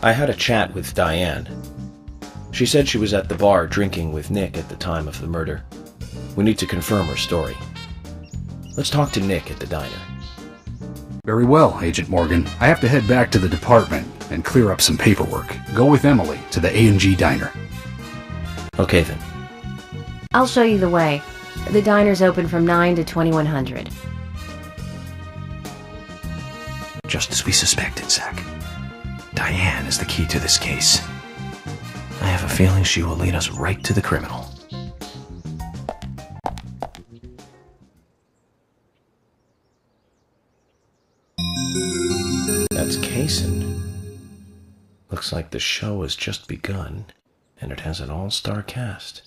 I had a chat with Diane. She said she was at the bar drinking with Nick at the time of the murder. We need to confirm her story. Let's talk to Nick at the diner. Very well, Agent Morgan. I have to head back to the department and clear up some paperwork. Go with Emily to the A&G diner. Okay then. I'll show you the way. The diner's open from 9 to 2100. Just as we suspected, Zach. Diane is the key to this case. I have a feeling she will lead us right to the criminal. That's Kasein. Looks like the show has just begun, and it has an all-star cast.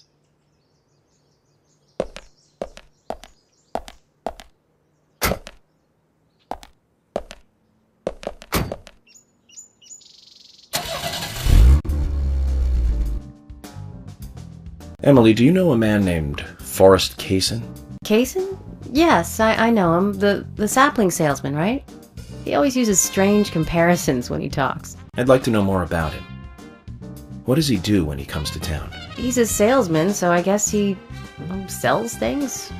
Emily, do you know a man named Forrest Kasein? Kasein? Yes, I know him. The sapling salesman, right? He always uses strange comparisons when he talks. I'd like to know more about him. What does he do when he comes to town? He's a salesman, so I guess he sells things?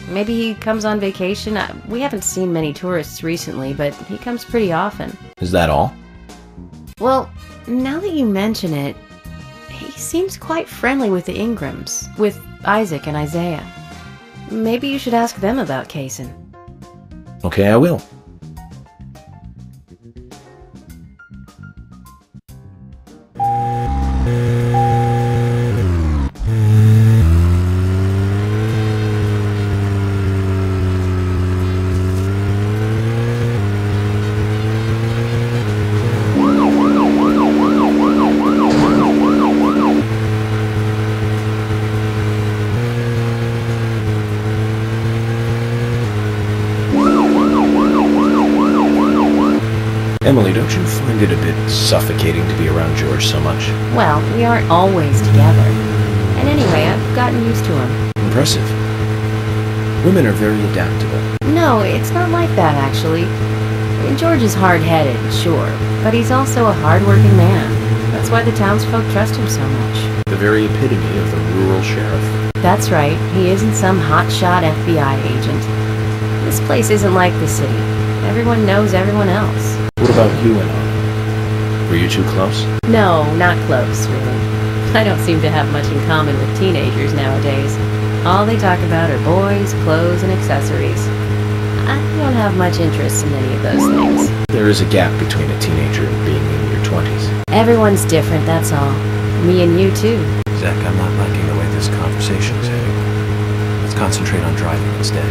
Maybe he comes on vacation. We haven't seen many tourists recently, but he comes pretty often. Is that all? Well, now that you mention it, he seems quite friendly with the Ingrams, with Isaac and Isaiah. Maybe you should ask them about Kasein. Okay, I will. Emily, don't you find it a bit suffocating to be around George so much? Well, we aren't always together. And anyway, I've gotten used to him. Impressive. Women are very adaptable. No, it's not like that, actually. George is hard-headed, sure, but he's also a hard-working man. That's why the townsfolk trust him so much. The very epitome of the rural sheriff. That's right. He isn't some hotshot FBI agent. This place isn't like the city. Everyone knows everyone else. What about you and I? Were you too close? No, not close, really. I don't seem to have much in common with teenagers nowadays. All they talk about are boys, clothes, and accessories. I don't have much interest in any of those things. There is a gap between a teenager and being in your 20s. Everyone's different, that's all. Me and you, too. Zach, I'm not liking the way this conversation is heading. Let's concentrate on driving instead.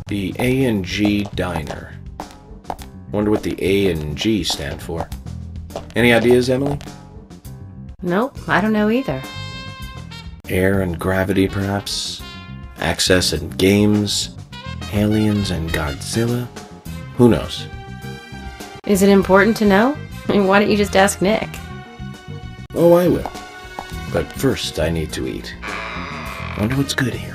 The A&G Diner. Wonder what the A and G stand for. Any ideas, Emily? Nope, I don't know either. Air and gravity, perhaps? Access and games? Aliens and Godzilla? Who knows? Is it important to know? I mean, why don't you just ask Nick? Oh, I will. But first, I need to eat. Wonder what's good here.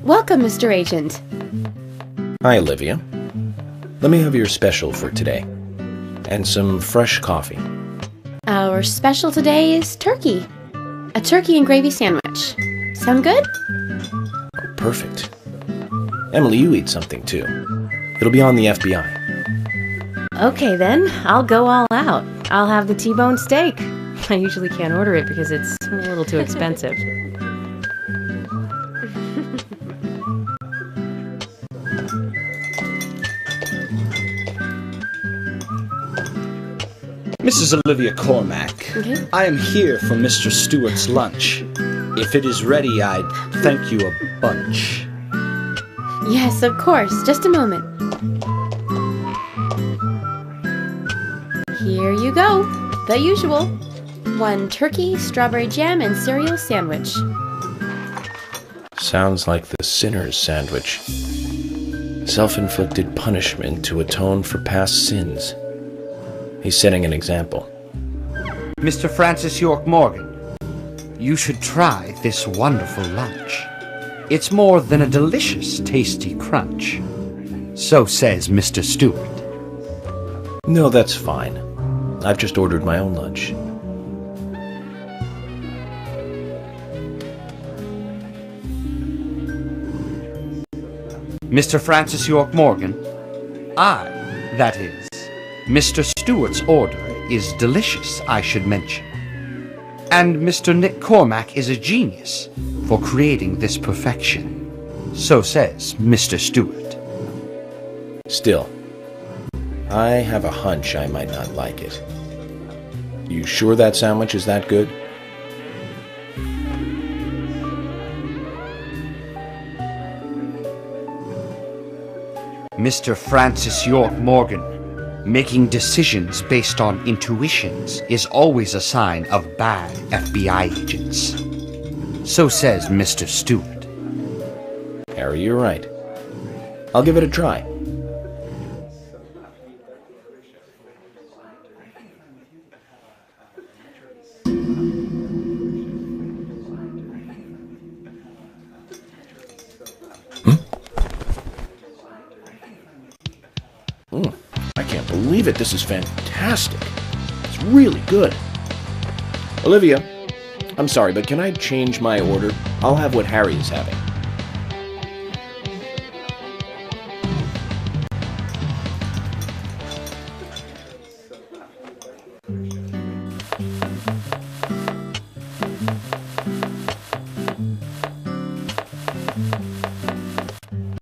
Welcome, Mr. Agent. Hi, Olivia. Let me have your special for today. And some fresh coffee. Our special today is turkey. A turkey and gravy sandwich. Sound good? Oh, perfect. Emily, you eat something too. It'll be on the FBI. Okay then, I'll go all out. I'll have the T-bone steak. I usually can't order it because it's a little too expensive. Mrs. Olivia Cormack, Okay. I am here for Mr. Stewart's lunch. If it is ready, I'd thank you a bunch. Yes, of course. Just a moment. Here you go. The usual. 1 turkey, strawberry jam, and cereal sandwich. Sounds like the sinner's sandwich. Self-inflicted punishment to atone for past sins. He's setting an example. Mr. Francis York Morgan, you should try this wonderful lunch. It's more than a delicious, tasty crunch. So says Mr. Stewart. No, that's fine. I've just ordered my own lunch. Mr. Francis York Morgan, that is, Mr. Stewart's order is delicious, I should mention. And Mr. Nick Cormack is a genius for creating this perfection. So says Mr. Stewart. Still, I have a hunch I might not like it. You sure that sandwich is that good? Mr. Francis York Morgan, making decisions based on intuitions is always a sign of bad FBI agents. So says Mr. Stewart. Harry, you're right. I'll give it a try. I can't believe it. This is fantastic. It's really good. Olivia, I'm sorry, but can I change my order? I'll have what Harry is having.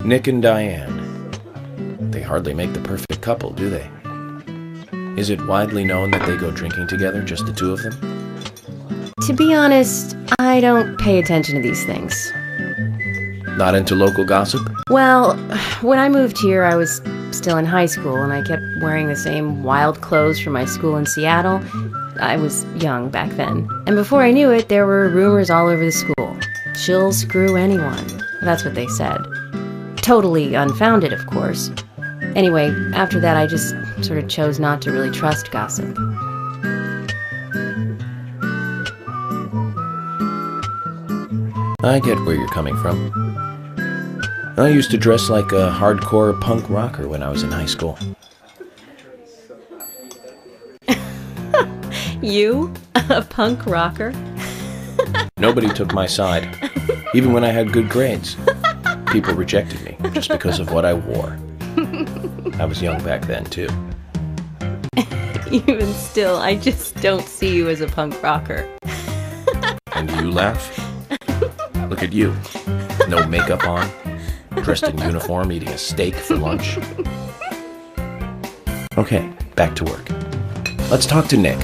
Nick and Diane. They hardly make the perfect couple, do they? Is it widely known that they go drinking together, just the two of them? To be honest, I don't pay attention to these things. Not into local gossip? Well, when I moved here, I was still in high school, and I kept wearing the same wild clothes from my school in Seattle. I was young back then. And before I knew it, there were rumors all over the school. She'll screw anyone. That's what they said. Totally unfounded, of course. Anyway, after that, I just sort of chose not to really trust gossip. I get where you're coming from. I used to dress like a hardcore punk rocker when I was in high school. You? A punk rocker? Nobody took my side, even when I had good grades. People rejected me just because of what I wore. I was young back then, too. Even still, I just don't see you as a punk rocker. And you laugh? Look at you. No makeup on, dressed in uniform, eating a steak for lunch. Okay, back to work. Let's talk to Nick.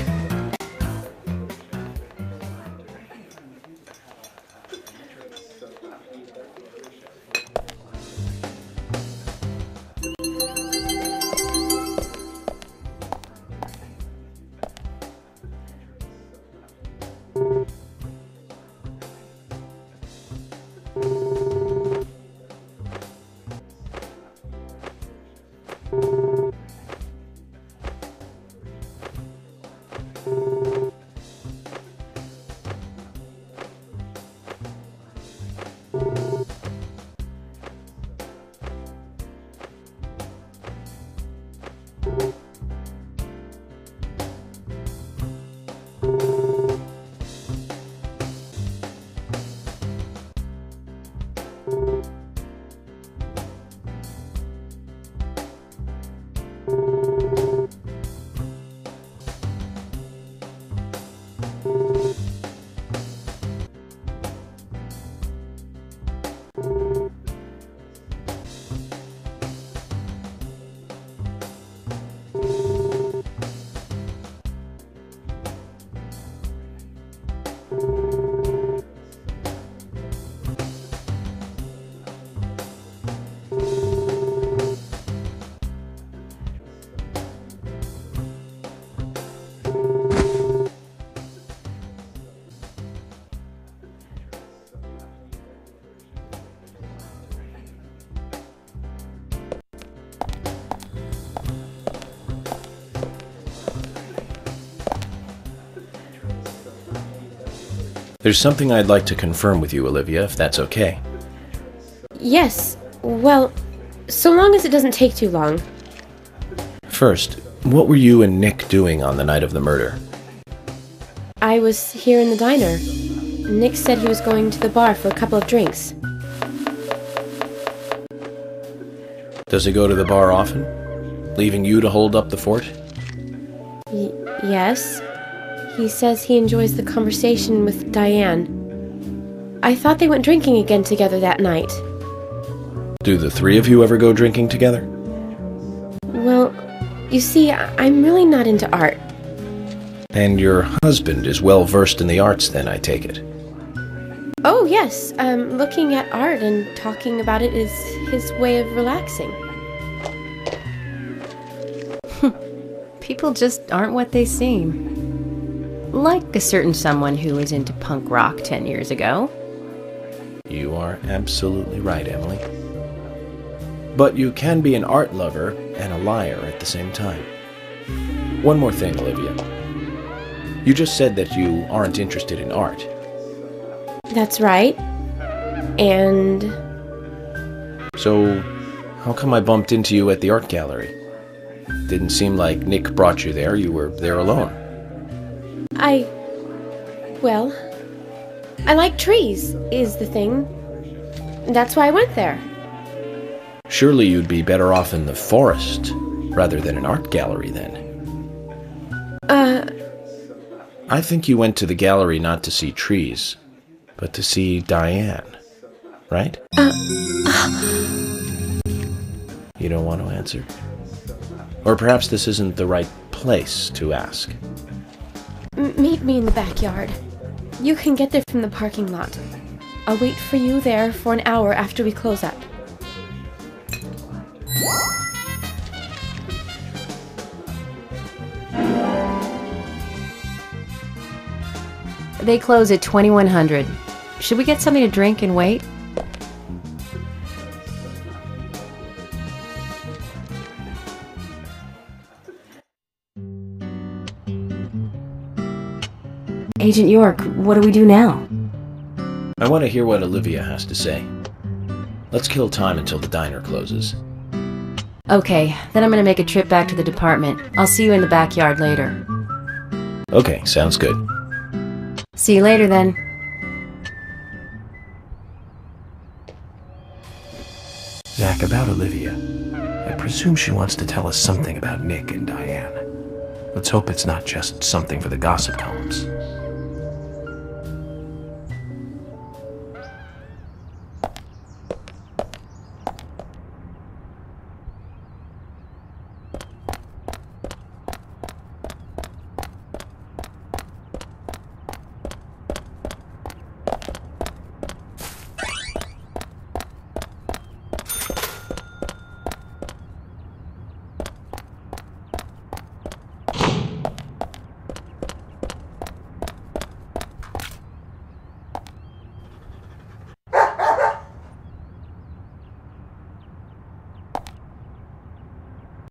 There's something I'd like to confirm with you, Olivia, if that's okay. Yes, well, so long as it doesn't take too long. First, what were you and Nick doing on the night of the murder? I was here in the diner. Nick said he was going to the bar for a couple of drinks. Does he go to the bar often? Leaving you to hold up the fort? Yes. He says he enjoys the conversation with Diane. I thought they went drinking again together that night. Do the three of you ever go drinking together? Well, you see, I'm really not into art. And your husband is well versed in the arts then, I take it? Oh, yes. Looking at art and talking about it is his way of relaxing. People just aren't what they seem. Like a certain someone who was into punk rock 10 years ago. You are absolutely right, Emily. But you can be an art lover and a liar at the same time. One more thing, Olivia. You just said that you aren't interested in art. That's right. And... So, how come I bumped into you at the art gallery? Didn't seem like Nick brought you there. You were there alone. Well, I like trees, is the thing. That's why I went there. Surely you'd be better off in the forest rather than an art gallery then. I think you went to the gallery not to see trees, but to see Diane, right? You don't want to answer? Or perhaps this isn't the right place to ask. Meet me in the backyard. You can get there from the parking lot. I'll wait for you there for an hour after we close up. They close at 2100. Should we get something to drink and wait? Agent York, what do we do now? I want to hear what Olivia has to say. Let's kill time until the diner closes. Okay, then I'm gonna make a trip back to the department. I'll see you in the backyard later. Okay, sounds good. See you later then. Zach, about Olivia. I presume she wants to tell us something about Nick and Diane. Let's hope it's not just something for the gossip columns.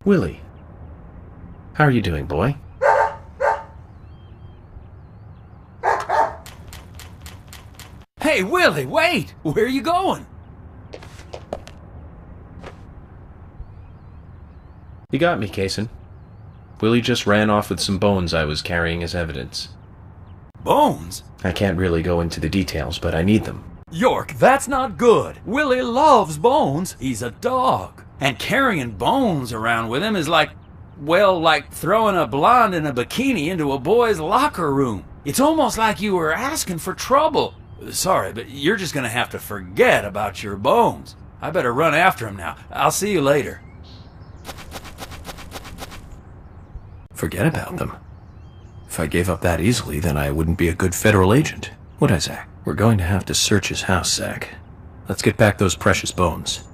Willie, how are you doing, boy? Hey, Willie, wait! Where are you going? You got me, Kasein. Willie just ran off with some bones I was carrying as evidence. Bones? I can't really go into the details, but I need them. York, that's not good. Willie loves bones. He's a dog. And carrying bones around with him is like, well, like throwing a blonde in a bikini into a boy's locker room. It's almost like you were asking for trouble. Sorry, but you're just gonna have to forget about your bones. I better run after him now. I'll see you later. Forget about them. If I gave up that easily, then I wouldn't be a good federal agent, would I, Zach? We're going to have to search his house, Zach. Let's get back those precious bones.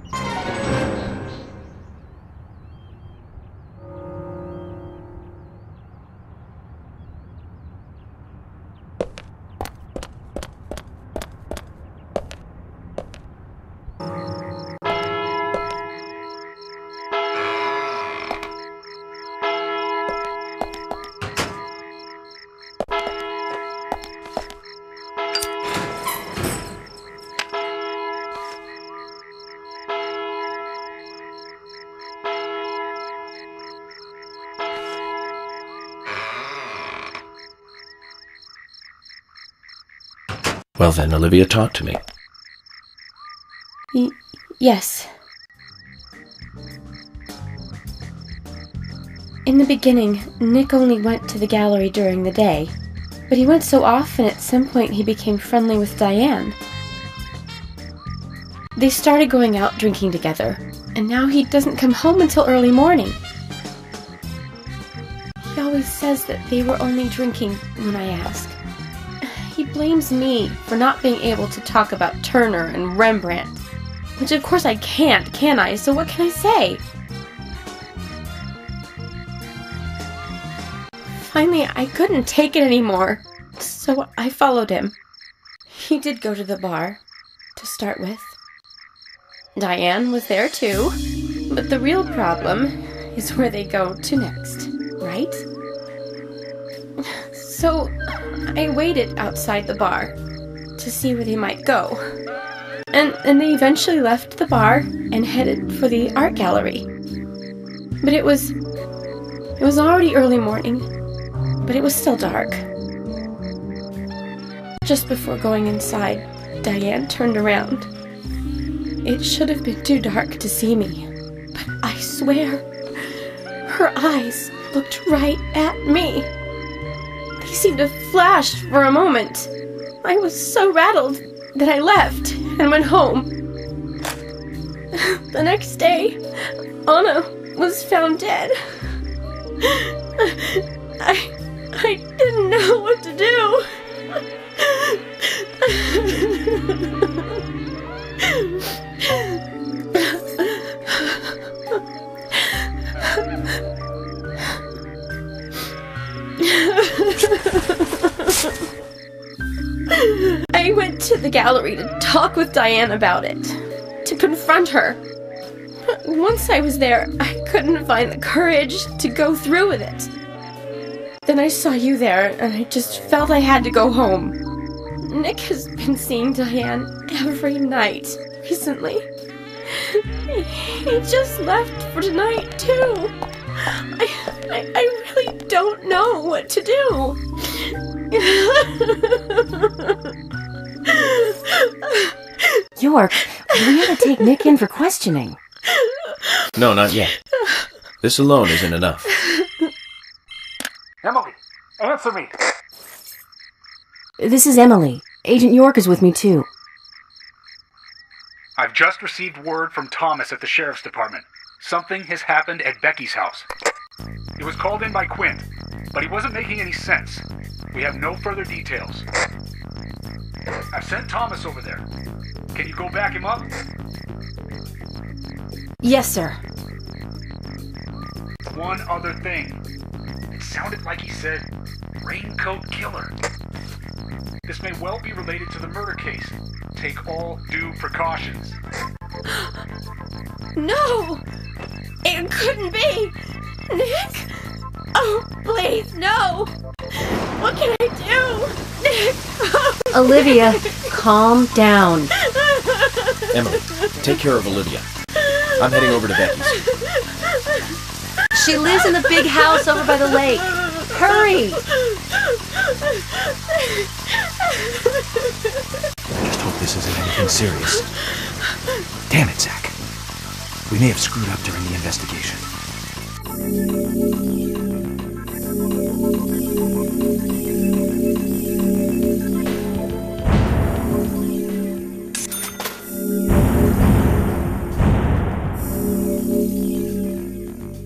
Well then, Olivia, talk to me. Yes. In the beginning, Nick only went to the gallery during the day, but he went so often at some point he became friendly with Diane. They started going out drinking together, and now he doesn't come home until early morning. He always says that they were only drinking when I ask. He blames me for not being able to talk about Turner and Rembrandt, which of course I can't, can I? So what can I say? Finally, I couldn't take it anymore, so I followed him. He did go to the bar, to start with. Diane was there too, but the real problem is where they go to next, right? So I waited outside the bar to see where they might go. And they eventually left the bar and headed for the art gallery. But it was already early morning, but it was still dark. Just before going inside, Diane turned around. It should have been too dark to see me, but I swear, her eyes looked right at me. They seemed to flash for a moment. I was so rattled that I left and went home. The next day, Anna was found dead. I didn't know what to do. I went to the gallery to talk with Diane about it, to confront her. But once I was there, I couldn't find the courage to go through with it. Then I saw you there, and I just felt I had to go home. Nick has been seeing Diane every night recently. He just left for tonight, too. I really don't know what to do. York, we ought to take Nick in for questioning. No, not yet. This alone isn't enough. Emily, answer me! This is Emily. Agent York is with me, too. I've just received word from Thomas at the Sheriff's Department. Something has happened at Becky's house. It was called in by Quint, but he wasn't making any sense. We have no further details. I've sent Thomas over there. Can you go back him up? Yes, sir. One other thing. It sounded like he said, Raincoat Killer. This may well be related to the murder case. Take all due precautions. No! It couldn't be! Nick! Oh, please, no! What can I do? Nick! Oh, Olivia, calm down. Emily, take care of Olivia. I'm heading over to Becky's. She lives in the big house over by the lake. Hurry! I just hope this isn't anything serious. Damn it, Zach. We may have screwed up during the investigation.